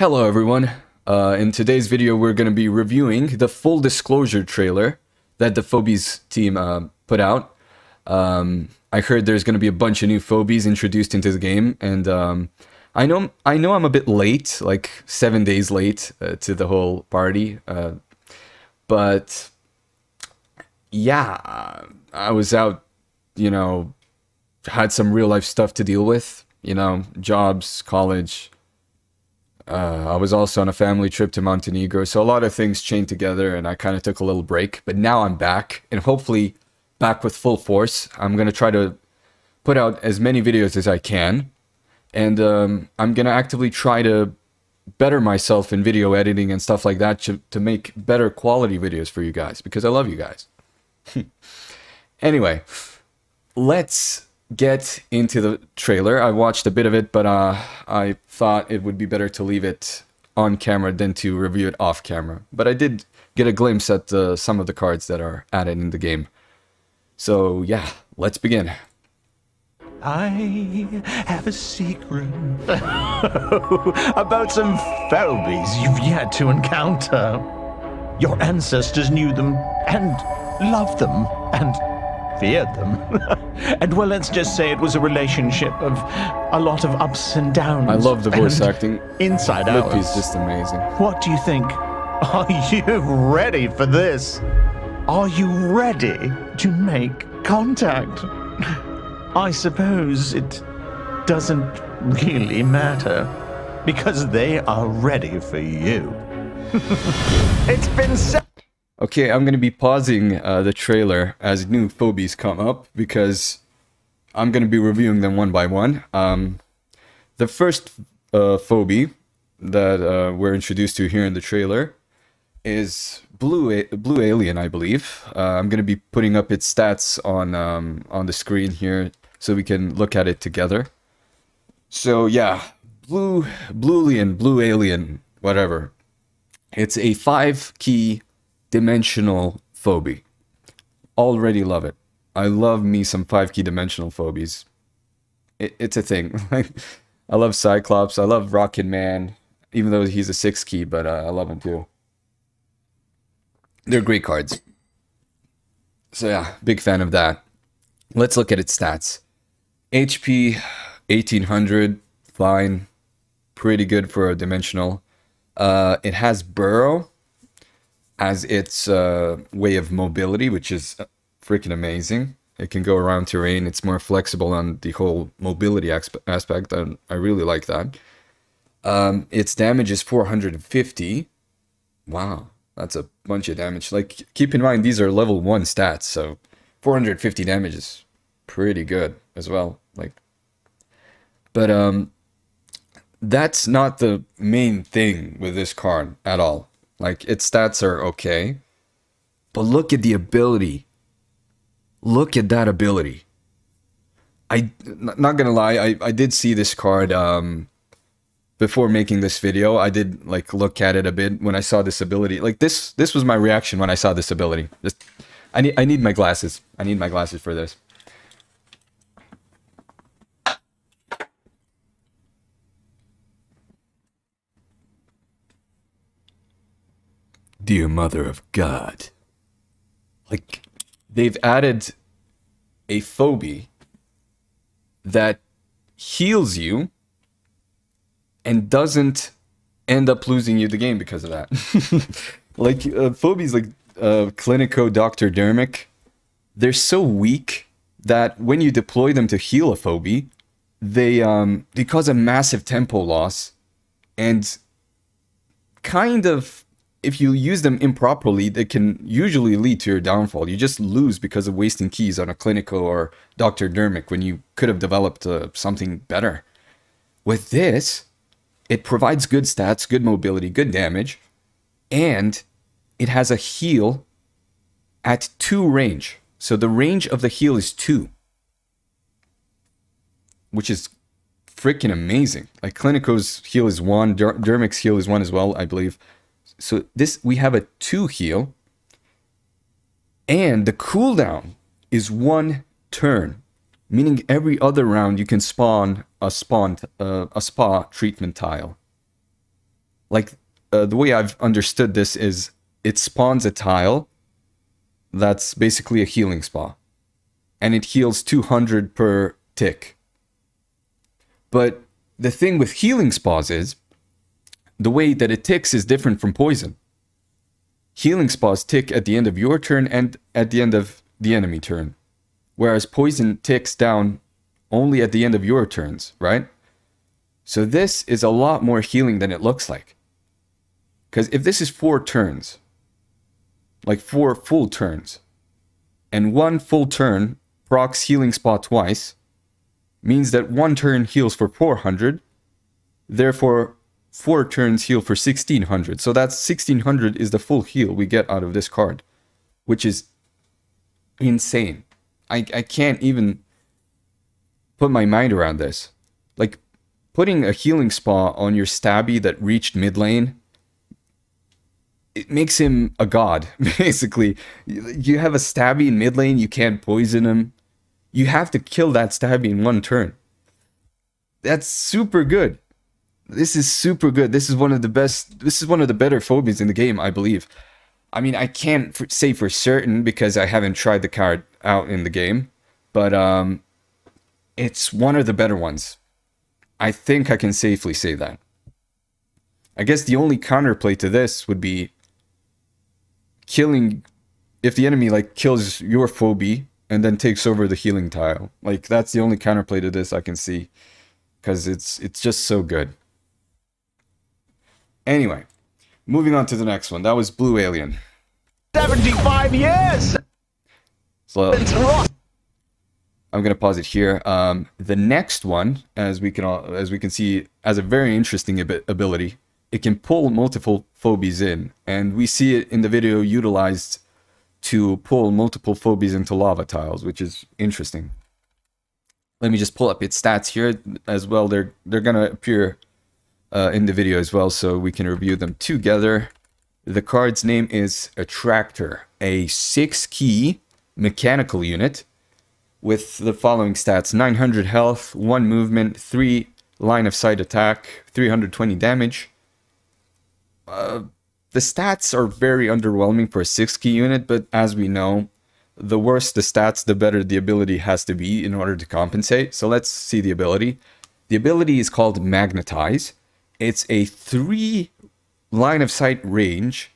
Hello everyone, in today's video we're going to be reviewing the full disclosure trailer that the Phobies team put out. I heard there's going to be a bunch of new Phobies introduced into the game, and I know I'm a bit late, like 7 days late to the whole party, but yeah, I was out, had some real life stuff to deal with, jobs, college. I was also on a family trip to Montenegro, so a lot of things chained together, and I kind of took a little break. But now I'm back, and hopefully back with full force. I'm going to try to put out as many videos as I can, and I'm going to actively try to better myself in video editing and stuff like that to make better quality videos for you guys, because I love you guys. Anyway, let's get into the trailer. I watched a bit of it, but I thought it would be better to leave it on camera than to review it off camera. But I did get a glimpse at some of the cards that are added in the game. So yeah, let's begin. I have a secret about some phobies you've yet to encounter. Your ancestors knew them and loved them and feared them. And well, let's just say it was a relationship of a lot of ups and downs. I love the voice acting. Inside out. Lippy's just amazing. What do you think? Are you ready for this? Are you ready to make contact? I suppose it doesn't really matter, because they are ready for you. It's been so. Okay, I'm going to be pausing the trailer as new Phobies come up, because I'm going to be reviewing them one by one. The first Phobie that we're introduced to here in the trailer is Bluelien, I believe. I'm going to be putting up its stats on the screen here so we can look at it together. So yeah, Bluelien, whatever. It's a 5-key dimensional Phobie. Already love it. I love me some 5-key dimensional Phobies. It's a thing. I love Cyclops. I love Rocket Man, even though he's a 6-key, but I love him too. They're great cards. So yeah, big fan of that. Let's look at its stats. HP 1800, fine. Pretty good for a dimensional. It has Burrow as its way of mobility, which is freaking amazing. It can go around terrain. It's more flexible on the whole mobility aspect, and I really like that. Its damage is 450. Wow, that's a bunch of damage. Like, keep in mind, these are level 1 stats, so 450 damage is pretty good as well. Like, but that's not the main thing with this card at all. Like, its stats are okay, but look at the ability. Look at that ability. Not gonna lie, I did see this card before making this video. I did like look at it a bit when I saw this ability. Like, this was my reaction when I saw this ability. Just, I need my glasses. I need my glasses for this. Dear Mother of God. Like, they've added a Phobie that heals you and doesn't end up losing you the game because of that. Like, Phobies like Clinico, Dr. Dermic, they're so weak that when you deploy them to heal a Phobie, they cause a massive tempo loss, and kind of, if you use them improperly, they can usually lead to your downfall. You just lose because of wasting keys on a Clinico or Dr. Dermic when you could have developed something better. With this, it provides good stats, good mobility, good damage, and it has a heal at 2 range. So the range of the heal is 2, which is freaking amazing. Like, Clinico's heal is 1, Dermic's heal is 1 as well, I believe. So we have a 2 heal, and the cooldown is 1 turn, meaning every other round you can spawn a spa treatment tile. Like, the way I've understood this is it spawns a tile that's basically a healing spa. And it heals 200 per tick. But the thing with healing spas is, the way that it ticks is different from poison. Healing spas tick at the end of your turn and at the end of the enemy turn. Whereas poison ticks down only at the end of your turns, right? So this is a lot more healing than it looks like. Because if this is 4 turns, like 4 full turns, and 1 full turn procs healing spa twice, means that 1 turn heals for 400, therefore 4 turns heal for 1600. So that's 1600 is the full heal we get out of this card, which is insane. I can't even put my mind around this. Like, putting a healing spa on your stabby that reached mid lane, it makes him a god, basically. You have a stabby in mid lane, you can't poison him. You have to kill that stabby in 1 turn. That's super good. This is super good. This is one of the best, this is one of the better phobies in the game, I believe. I mean, I can't say for certain because I haven't tried the card out in the game, but it's one of the better ones. I think I can safely say that. I guess the only counterplay to this would be killing, if the enemy like kills your phobie and then takes over the healing tile. Like, that's the only counterplay to this I can see, because it's just so good. Anyway, moving on to the next one. That was Bluelien. 75 years! So I'm gonna pause it here. The next one, as we can see, has a very interesting ability. It can pull multiple phobies in, and we see it in the video utilized to pull multiple phobies into lava tiles, which is interesting. Let me just pull up its stats here as well. They're gonna appear in the video as well, so we can review them together. The card's name is Attractor, a 6-key mechanical unit with the following stats: 900 health, 1 movement, 3 line of sight attack, 320 damage. The stats are very underwhelming for a 6-key unit, but as we know, the worse the stats, the better the ability has to be in order to compensate. So let's see the ability. The ability is called Magnetize. It's a 3 line of sight range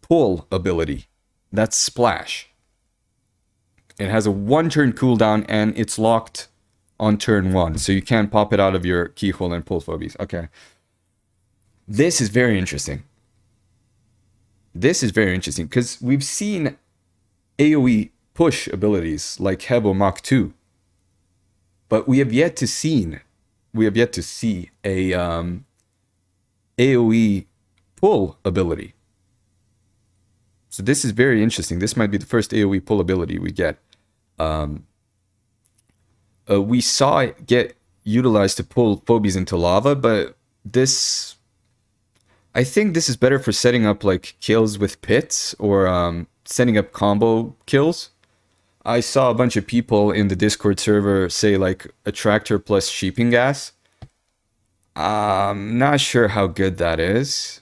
pull ability. That's Splash. It has a 1 turn cooldown and it's locked on turn 1. So you can't pop it out of your keyhole and pull phobies. Okay. This is very interesting. This is very interesting because we've seen AoE push abilities like Hebo Mach 2. But we have yet to see a AoE pull ability. So this is very interesting. This might be the first AoE pull ability we get. We saw it get utilized to pull phobies into lava, but this, I think this is better for setting up like kills with pits or setting up combo kills. I saw a bunch of people in the Discord server say like Attractor plus sheeping gas. I'm not sure how good that is.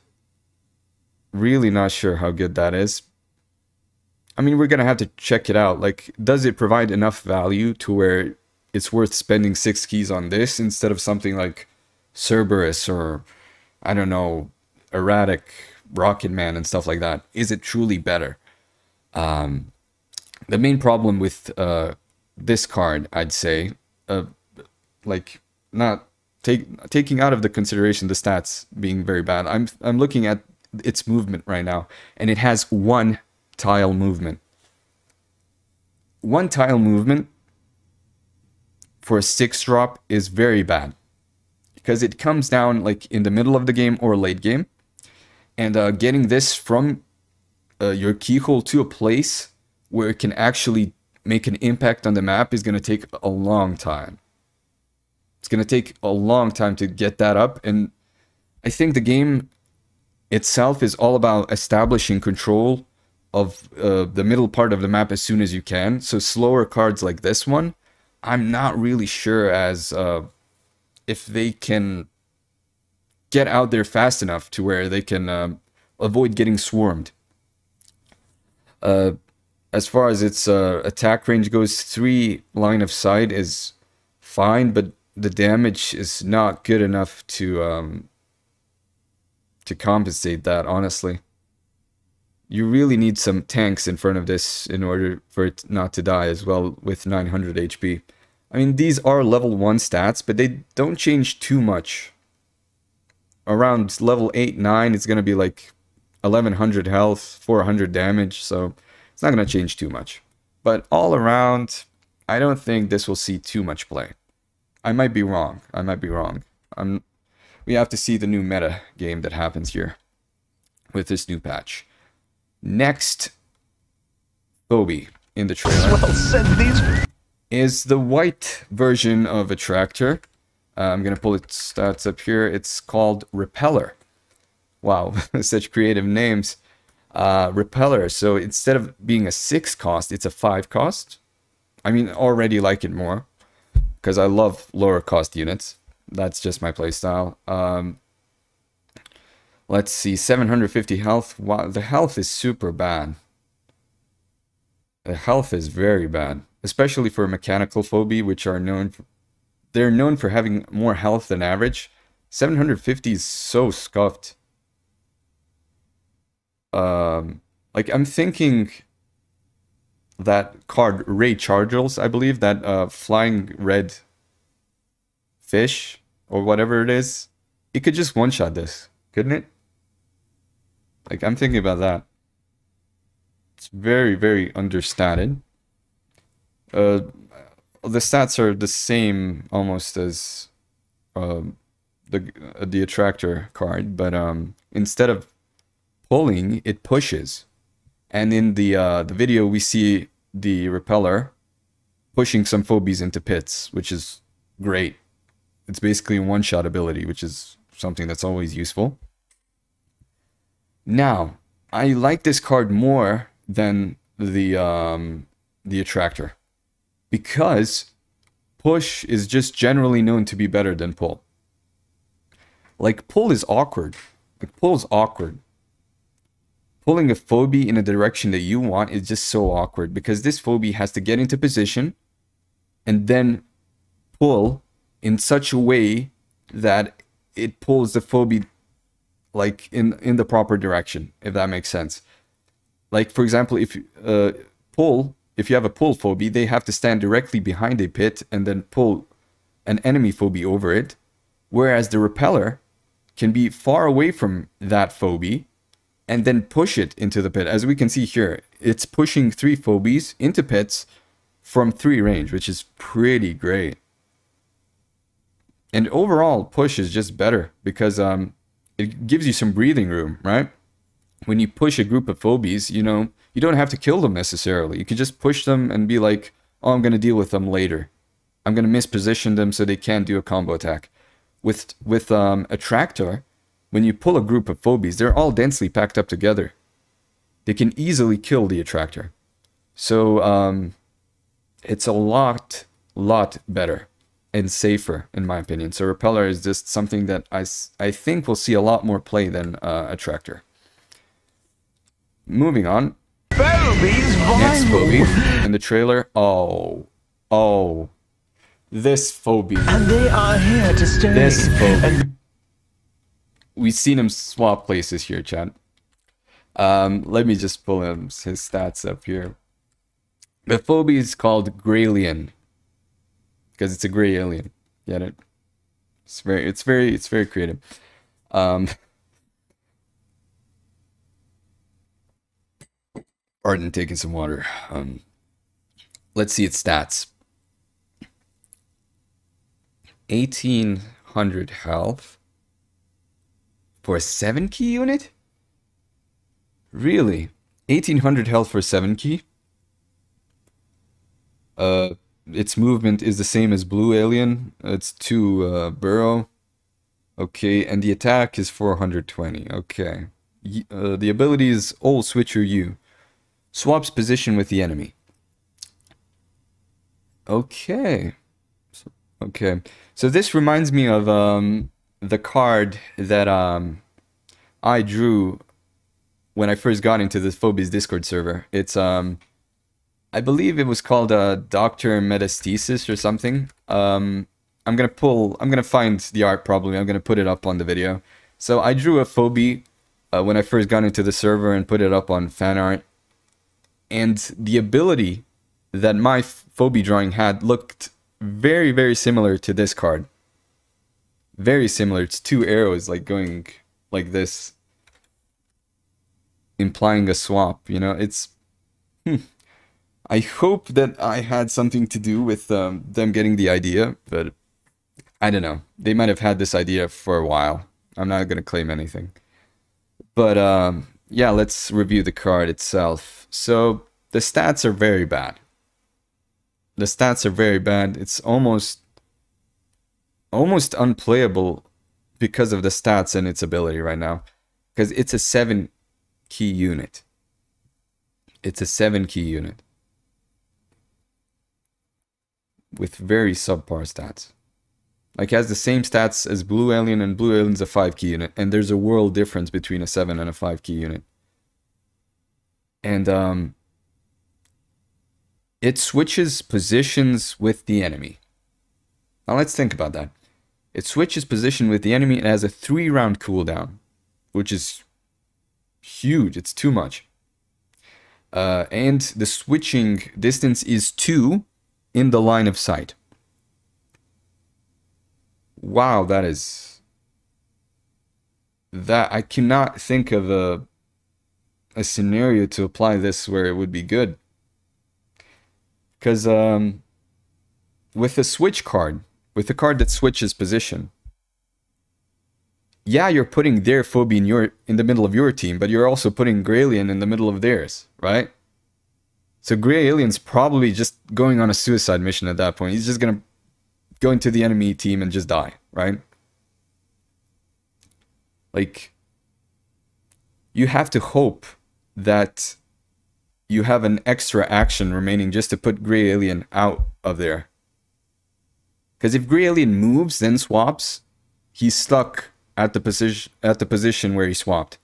Really not sure how good that is. I mean, we're gonna have to check it out. Like, does it provide enough value to where it's worth spending 6 keys on this instead of something like Cerberus or, I don't know, Erratic, Rocket Man and stuff like that? Is it truly better? The main problem with this card, I'd say, like, not taking out of the consideration the stats being very bad, I'm looking at its movement right now, and it has 1 tile movement. 1 tile movement for a 6-drop is very bad because it comes down like in the middle of the game or late game, and getting this from your keyhole to a place where it can actually make an impact on the map is going to take a long time. It's going to take a long time to get that up, and I think the game itself is all about establishing control of the middle part of the map as soon as you can. So slower cards like this one, I'm not really sure as if they can get out there fast enough to where they can avoid getting swarmed. As far as its attack range goes, 3 line of sight is fine, but the damage is not good enough to compensate that, honestly. You really need some tanks in front of this in order for it not to die as well with 900 HP. I mean, these are level 1 stats, but they don't change too much. Around level 8, 9, it's going to be like 1100 health, 400 damage, so it's not going to change too much. But all around, I don't think this will see too much play. I might be wrong. I might be wrong. We have to see the new meta game that happens here with this new patch. Next Phobie in the trailer Well said, these is the white version of Attractor. I'm going to pull its stats up here. It's called Repeller. Wow, such creative names. Repeller. So instead of being a 6 cost, it's a 5 cost. I mean, already like it more because I love lower cost units. That's just my playstyle. Let's see, 750 health. Wow, the health is super bad. The health is very bad, especially for mechanical Phobie, which are known for, they're known for having more health than average. 750 is so scuffed. Like, I'm thinking that card Ray Chargels, I believe, that flying red fish or whatever it is, it could just one-shot this, couldn't it? Like, I'm thinking about that. It's very, very understated. The stats are the same almost as the Attractor card, but instead of pulling, it pushes. And in the video, we see the Repeller pushing some Phobies into pits, which is great. It's basically a one-shot ability, which is something that's always useful. Now, I like this card more than the Attractor because push is just generally known to be better than pull. Like, pull is awkward. Like, pull is awkward. Pulling a Phobie in a direction that you want is just so awkward because this Phobie has to get into position and then pull in such a way that it pulls the Phobie like in the proper direction, if that makes sense. Like, for example, if you have a pull Phobie, they have to stand directly behind a pit and then pull an enemy Phobie over it, whereas the Repeller can be far away from that Phobie and then push it into the pit. As we can see here, it's pushing 3 Phobies into pits from 3 range, which is pretty great. And overall, push is just better because it gives you some breathing room, right? When you push a group of Phobies, you know, you don't have to kill them necessarily. You can just push them and be like, oh, I'm going to deal with them later. I'm going to misposition them so they can't do a combo attack. With Attractor, when you pull a group of Phobies, they're all densely packed up together. They can easily kill the Attractor. So it's a lot better and safer, in my opinion. So Repeller is just something that I think we'll see a lot more play than Attractor. Moving on. Next Phobie in the trailer. Oh. This Phobie. And they are here to stay. This Phobie. We've seen him swap places here, chat. Let me just pull his stats up here. The Phobie is called Greylien because it's a gray alien. Get it? It's very creative. Pardon, taking some water. Let's see its stats. 1800 health for a 7-key unit? Really? 1800 health for a 7-key? Its movement is the same as Bluelien. It's 2 burrow. Okay, and the attack is 420. Okay. The ability is Old Switcher U. Swaps position with the enemy. Okay. So this reminds me of the card that I drew when I first got into this Phobies Discord server. It's I believe it was called Doctor Metastasis or something. I'm gonna find the art probably. I'm gonna put it up on the video. So I drew a phobie when I first got into the server and put it up on fan art. And the ability that my phobie drawing had looked very, very similar to this card. Very similar. It's two arrows like going like this, implying a swap, you know. It's I hope that I had something to do with them getting the idea, but I don't know. They might have had this idea for a while. I'm not going to claim anything. But yeah, let's review the card itself. So the stats are very bad. The stats are very bad. It's almost unplayable because of the stats and its ability right now. Because it's a 7-key unit. It's a 7-key unit. With very subpar stats. Like, it has the same stats as Bluelien, and Bluelien's a 5-key unit. And there's a world difference between a 7 and a 5-key unit. And it switches positions with the enemy. Now let's think about that. It switches position with the enemy and has a 3-round cooldown, which is huge. It's too much. And the switching distance is 2 in the line of sight. Wow, that is... That I cannot think of a scenario to apply this where it would be good. Because with a switch card, with a card that switches position, yeah, you're putting their phobie in the middle of your team, but you're also putting Greylien in the middle of theirs, right? So Greylien's probably just going on a suicide mission at that point. He's just gonna go into the enemy team and just die, right? Like, you have to hope that you have an extra action remaining just to put Greylien out of there. Because if Greylien moves, then swaps, he's stuck at the position where he swapped.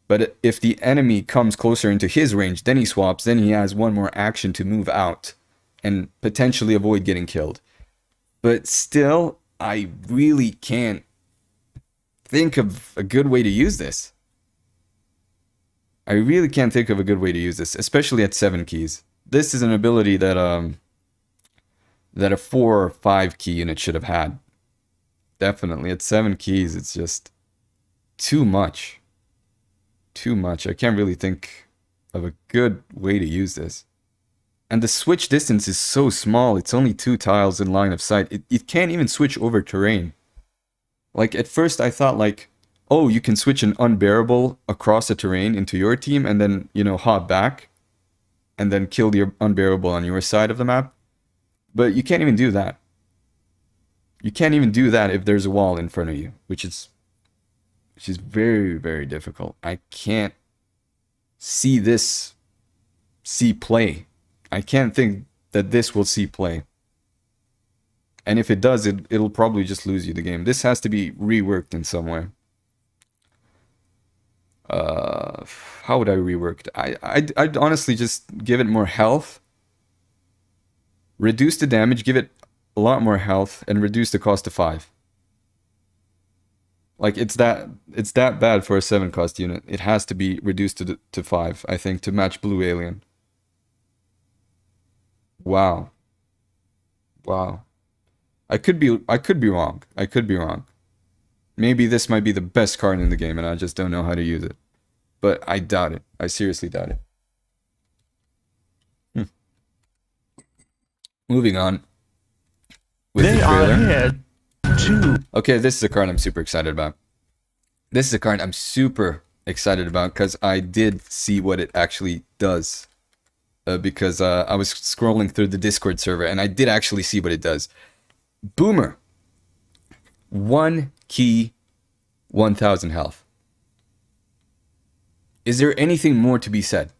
But if the enemy comes closer into his range, then he swaps, then he has one more action to move out and potentially avoid getting killed. But still, I really can't think of a good way to use this. I really can't think of a good way to use this, especially at 7 keys. This is an ability that that a 4 or 5 key unit should have had. Definitely at 7 keys, it's just too much. Too much. I can't really think of a good way to use this. And the switch distance is so small. It's only 2 tiles in line of sight. It can't even switch over terrain. Like, at first I thought, like, oh, you can switch an unbearable across the terrain into your team and then, you know, hop back and then kill the unbearable on your side of the map. But you can't even do that. You can't even do that if there's a wall in front of you, which is very, very difficult. I can't see this play. I can't think that this will see play. And if it does, it'll probably just lose you the game. This has to be reworked in some way. How would I rework it? I'd honestly just give it more health. Reduce the damage, give it a lot more health, and reduce the cost to 5. Like, it's that bad for a 7 cost unit. It has to be reduced to 5, I think, to match Bluelien. Wow. Wow. I could be wrong. I could be wrong. Maybe this might be the best card in the game and I just don't know how to use it. But I doubt it. I seriously doubt it. Moving on. With the trailer. Okay, this is a card I'm super excited about. This is a card I'm super excited about because I did see what it actually does. Because I was scrolling through the Discord server and I did actually see what it does. Boomer. 1 key, 1000 health. Is there anything more to be said?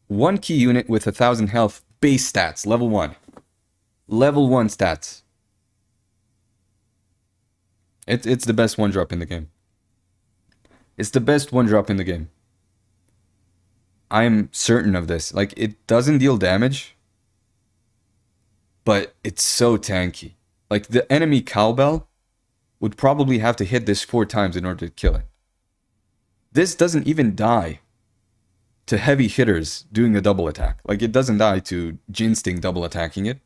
1 key unit with 1000 health, base stats, level 1. Level 1 stats. It's the best one drop in the game. It's the best one drop in the game. I'm certain of this. Like, it doesn't deal damage, but it's so tanky. Like, the enemy cowbell would probably have to hit this 4 times in order to kill it. This doesn't even die to heavy hitters doing a double attack. Like, it doesn't die to Jinsting double attacking it.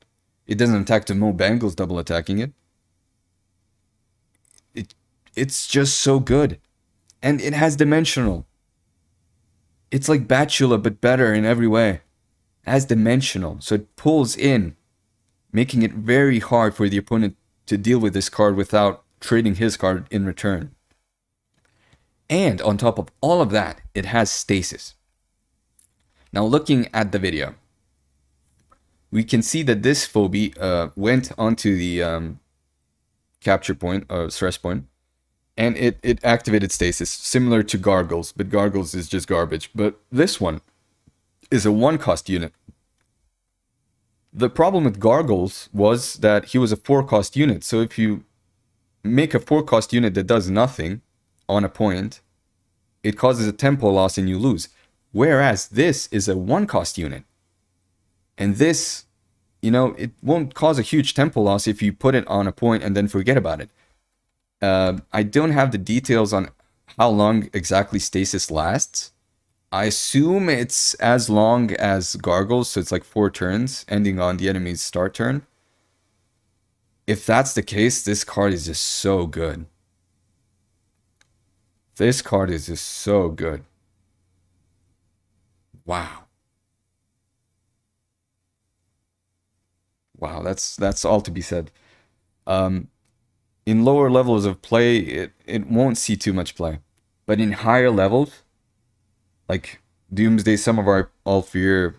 It doesn't attack to Mo Bangles double attacking it. It's just so good. And it has dimensional. It's like Batula, but better in every way. It has dimensional, so it pulls in, making it very hard for the opponent to deal with this card without trading his card in return. And on top of all of that, it has stasis. Now, looking at the video, we can see that this Phobie went onto the capture point, or stress point, and it activated stasis, similar to Gargles, but Gargles is just garbage. But this one is a 1-cost unit. The problem with Gargles was that he was a 4-cost unit, so if you make a 4-cost unit that does nothing on a point, it causes a tempo loss and you lose. Whereas this is a 1-cost unit. And this, you know, it won't cause a huge tempo loss if you put it on a point and then forget about it. I don't have the details on how long exactly stasis lasts. I assume it's as long as Gargles, so it's like 4 turns, ending on the enemy's start turn. If that's the case, this card is just so good. This card is just so good. Wow. Wow, that's all to be said. In lower levels of play, it won't see too much play. But in higher levels, like Doomsday, some of our Alfear,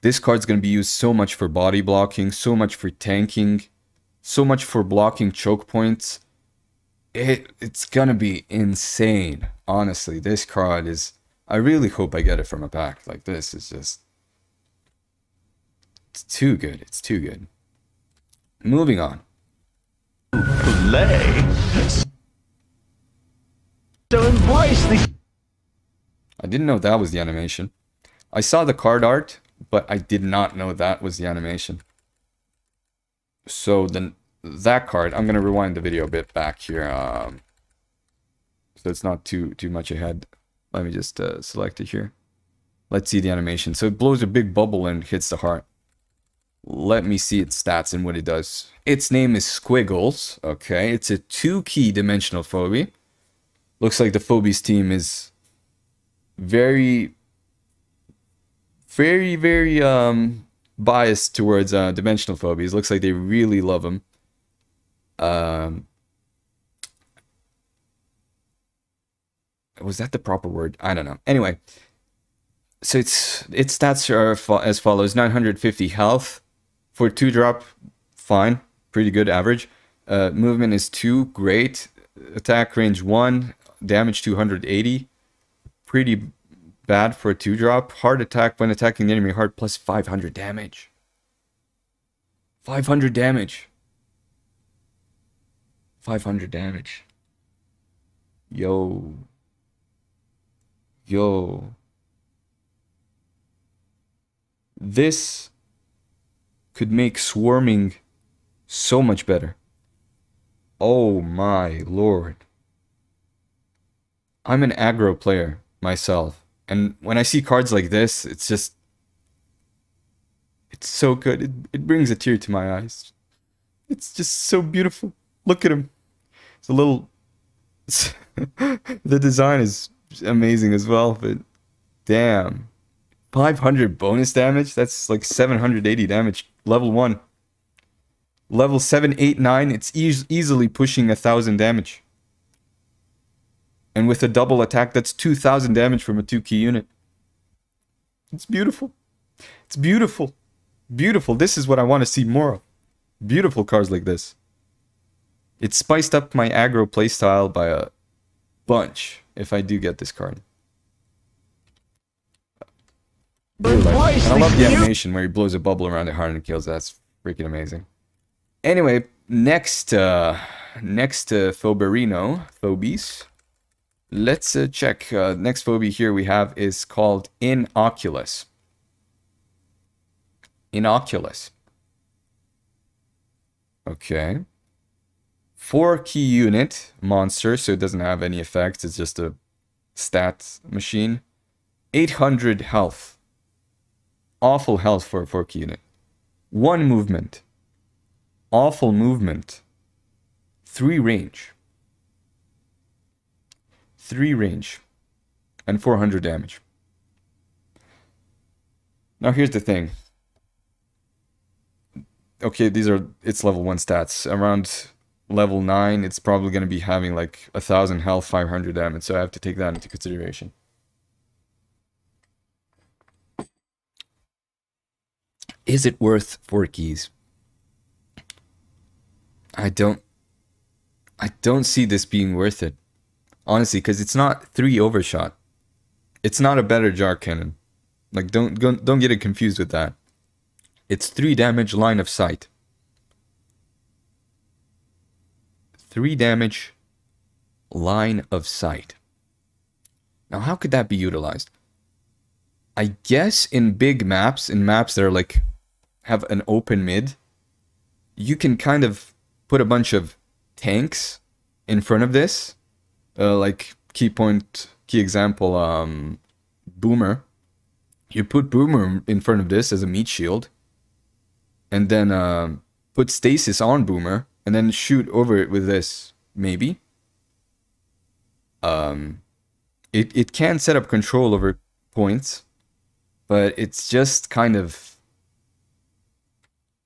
this card's going to be used so much for body blocking, so much for tanking, so much for blocking choke points. It's going to be insane. Honestly, this card is... I really hope I get it from a pack. Like, this is just... It's too good. It's too good. Moving on. Play. So embrace the... I didn't know that was the animation. I saw the card art, but I did not know that was the animation. So then that card, I'm gonna rewind the video a bit back here, so it's not too much ahead. Let me just select it here. Let's see the animation. So it blows a big bubble and hits the heart. Let me see its stats and what it does. Its name is Squiggles. Okay, it's a 2-key dimensional Phobie. Looks like the Phobies team is very biased towards dimensional Phobies. Looks like they really love them. Was that the proper word? I don't know. Anyway, so its stats are as follows: 950 health for 2-drop, fine, pretty good average. Movement is 2, great. Attack range 1, damage 280, pretty bad for a 2-drop. Hard attack when attacking the enemy hard plus 500 damage. 500 damage. 500 damage. Yo. This could make swarming so much better. Oh my lord. I'm an aggro player myself, and when I see cards like this, it's just... It's so good. It brings a tear to my eyes. It's just so beautiful. Look at him. It's a little... The design is amazing as well, but damn. 500 bonus damage? That's like 780 damage. Level 1. Level 7, 8, 9, it's easily pushing 1,000 damage. And with a double attack, that's 2,000 damage from a 2-key unit. It's beautiful. It's beautiful. Beautiful. This is what I want to see more of. Beautiful cards like this. It spiced up my aggro playstyle by a bunch if I do get this card. And I love the animation where he blows a bubble around the heart and kills. That's freaking amazing. Anyway, next next Phobies. Let's check. Next phobia here we have is called In-Oculus. In-Oculus. Okay. 4 key unit monster, so it doesn't have any effects. It's just a stat machine. 800 health. Awful health for a 4 key unit. 1 movement. Awful movement. 3 range. 3 range. And 400 damage. Now here's the thing. Okay, it's level 1 stats. Around level 9, it's probably going to be having like 1000 health, 500 damage. So I have to take that into consideration. Is it worth 4 keys? I don't see this being worth it. Honestly, because it's not 3 overshot. It's not a better jar cannon. Like, don't get it confused with that. It's 3 damage line of sight. 3 damage line of sight. Now, how could that be utilized? I guess in big maps, in maps that are like, have an open mid, you can kind of put a bunch of tanks in front of this. Like, key example, Boomer. You put Boomer in front of this as a meat shield. And then put stasis on Boomer. And then shoot over it with this, maybe. It can set up control over points. But it's just kind of...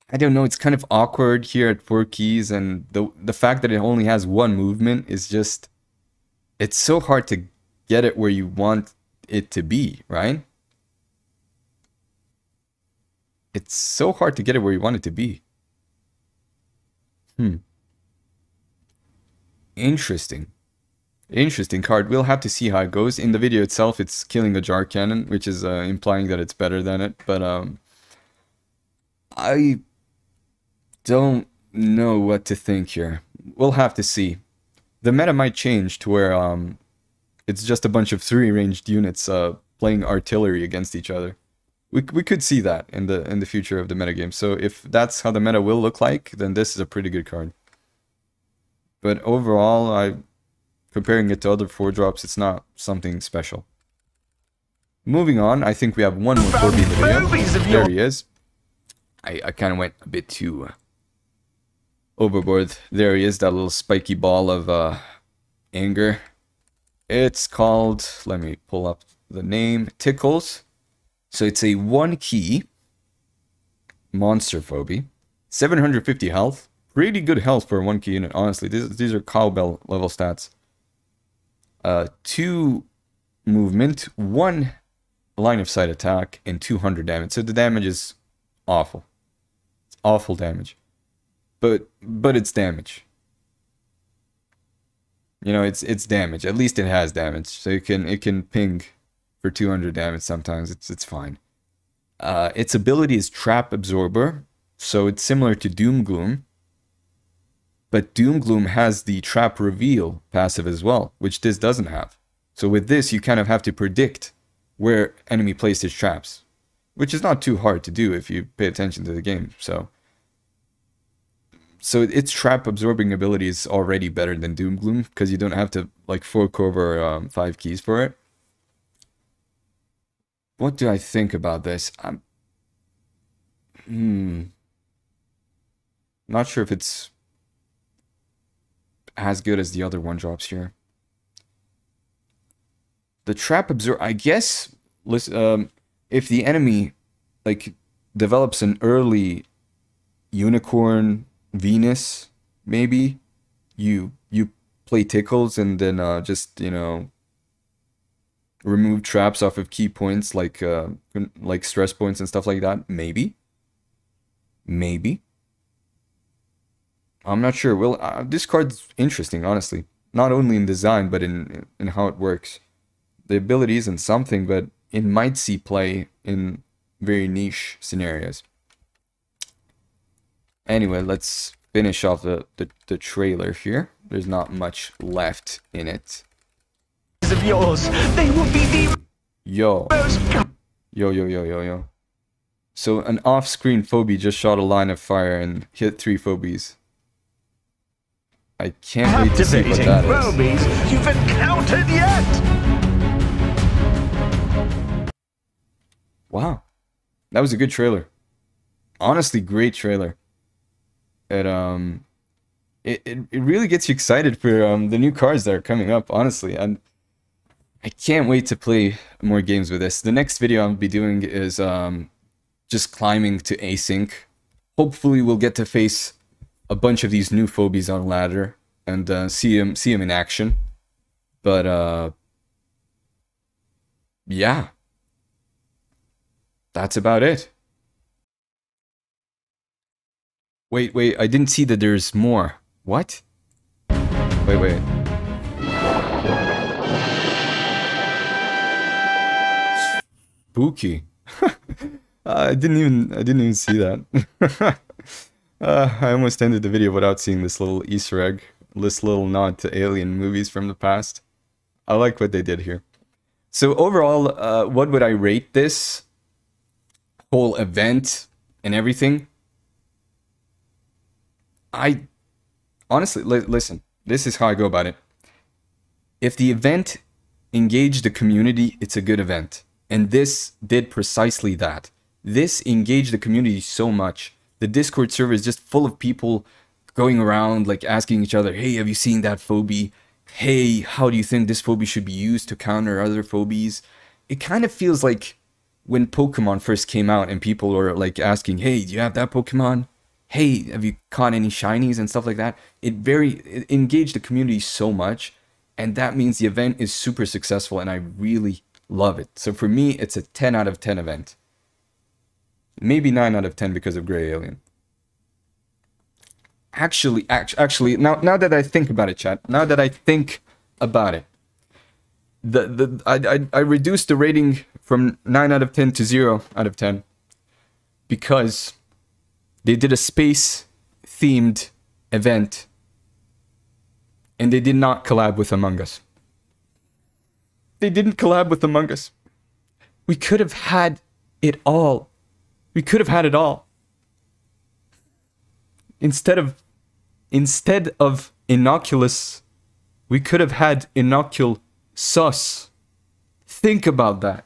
I don't know, it's kind of awkward here at 4 keys. And the fact that it only has 1 movement is just... It's so hard to get it where you want it to be, right? It's so hard to get it where you want it to be. Interesting. Interesting card. We'll have to see how it goes. In the video itself, it's killing a jar cannon, which is implying that it's better than it. But I don't know what to think here. We'll have to see. The meta might change to where it's just a bunch of 3-ranged units playing artillery against each other. We could see that in the future of the metagame. So if that's how the meta will look like, then this is a pretty good card. But overall, comparing it to other 4-drops, it's not something special. Moving on, I think we have one more Phobie in the video. There he is. I kind of went a bit too overboard. There he is, that little spiky ball of anger. It's called, let me pull up the name, Tickles. So it's a 1-key monster phobie. 750 health. Pretty good health for a 1-key unit, honestly. These are cowbell level stats. 2 movement, 1 line of sight attack, and 200 damage. So the damage is awful. It's awful damage. But it's damage. You know, it's damage. At least it has damage. So it can ping for 200 damage sometimes. It's fine. Its ability is Trap Absorber. So it's similar to Doomgloom. But Doomgloom has the Trap Reveal passive as well, which this doesn't have. So with this, you kind of have to predict where enemy placed his traps, which is not too hard to do if you pay attention to the game. So its Trap Absorbing ability is already better than Doomgloom, because you don't have to like fork over 5 keys for it. What do I think about this? Not sure if it's as good as the other 1-drops here. The Trap Absorb, I guess, if the enemy like develops an early Unicorn Venus, maybe you play Tickles and then just, you know, remove traps off of key points like stress points and stuff like that. Maybe. I'm not sure. Well, this card's interesting, honestly. Not only in design, but in how it works. The ability isn't something, but it might see play in very niche scenarios. Anyway, let's finish off the trailer here. There's not much left in it. Of yours, they will be the Yo. Yo. So an off-screen phobie just shot a line of fire and hit 3 phobies. I can't wait to see what that is. Phobies you've encountered yet. Wow. That was a good trailer. Honestly, great trailer. It really gets you excited for the new cars that are coming up, honestly. And I can't wait to play more games with this. The next video I'll be doing is just climbing to async. Hopefully we'll get to face a bunch of these new phobies on ladder and see him in action. But yeah. That's about it. Wait, I didn't see that there's more. What? Wait. Spooky. I didn't even see that. I almost ended the video without seeing this little Easter egg, this little nod to Alien movies from the past. I like what they did here. So overall, what would I rate this whole event and everything? I honestly, listen, this is how I go about it. If the event engaged the community, it's a good event. And this did precisely that. This engaged the community so much. The Discord server is just full of people going around, like asking each other, hey, have you seen that phobie? Hey, how do you think this phobie should be used to counter other phobies? It kind of feels like when Pokemon first came out and people were like asking, hey, do you have that Pokemon? Hey, have you caught any shinies and stuff like that? It engaged the community so much, and that means the event is super successful, and I really love it. So for me, it's a 10 out of 10 event. Maybe 9 out of 10 because of Greylien. Actually, now that I think about it, chat, now that I think about it, I reduced the rating from 9 out of 10 to 0 out of 10 because they did a space-themed event and they did not collab with Among Us. They didn't collab with Among Us. We could have had it all. We could have had it all. Instead of In-Oculus, we could have had In-Oculus. Think about that.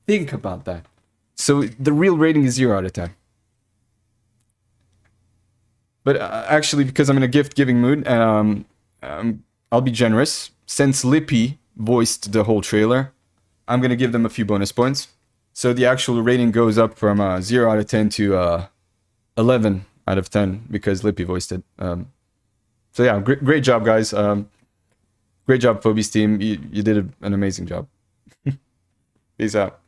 Think about that. So the real rating is 0 out of 10. But actually, because I'm in a gift-giving mood, I'll be generous. Since Lippy voiced the whole trailer, I'm going to give them a few bonus points. So the actual rating goes up from 0 out of 10 to 11 out of 10 because Lippy voiced it. So yeah, great job, guys. Great job, Phobies team. You did an amazing job. Peace out.